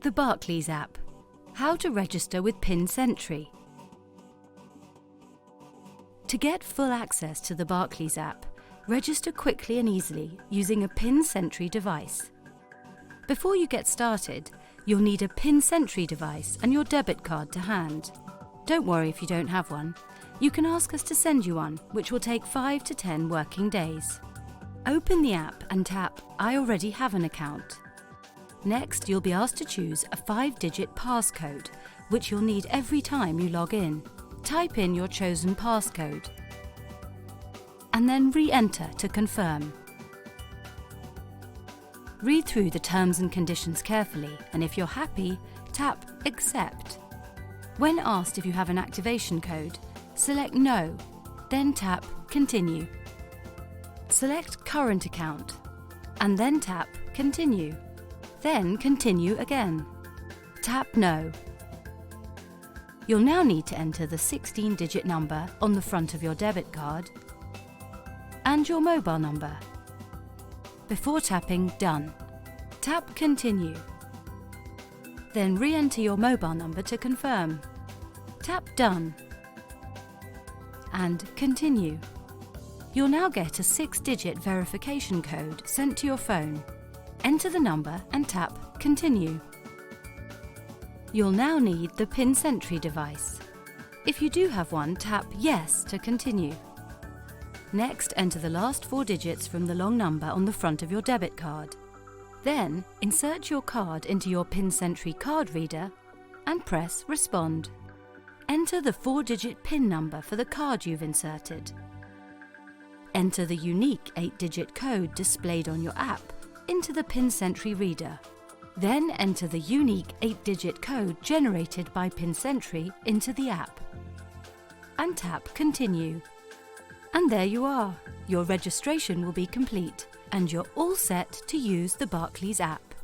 The Barclays app. How to register with PINsentry. To get full access to the Barclays app, register quickly and easily using a PINsentry device. Before you get started, you'll need a PINsentry device and your debit card to hand. Don't worry if you don't have one. You can ask us to send you one, which will take 5 to 10 working days. Open the app and tap I already have an account. Next, you'll be asked to choose a 5-digit passcode, which you'll need every time you log in. Type in your chosen passcode and then re-enter to confirm. Read through the terms and conditions carefully, and if you're happy, tap Accept. When asked if you have an activation code, select No, then tap Continue. Select Current Account and then tap Continue. Then continue again. Tap No. You'll now need to enter the 16-digit number on the front of your debit card and your mobile number. Before tapping Done, tap Continue. Then re-enter your mobile number to confirm. Tap Done and Continue. You'll now get a 6-digit verification code sent to your phone. Enter the number and tap Continue. You'll now need the PINsentry device. If you do have one, tap Yes to continue. Next, enter the last 4 digits from the long number on the front of your debit card. Then, insert your card into your PINsentry card reader and press Respond. Enter the 4-digit PIN number for the card you've inserted. Enter the unique 8-digit code displayed on your app into the PINsentry reader. Then enter the unique 8-digit code generated by PINsentry into the app and tap Continue. And there you are. Your registration will be complete and you're all set to use the Barclays app.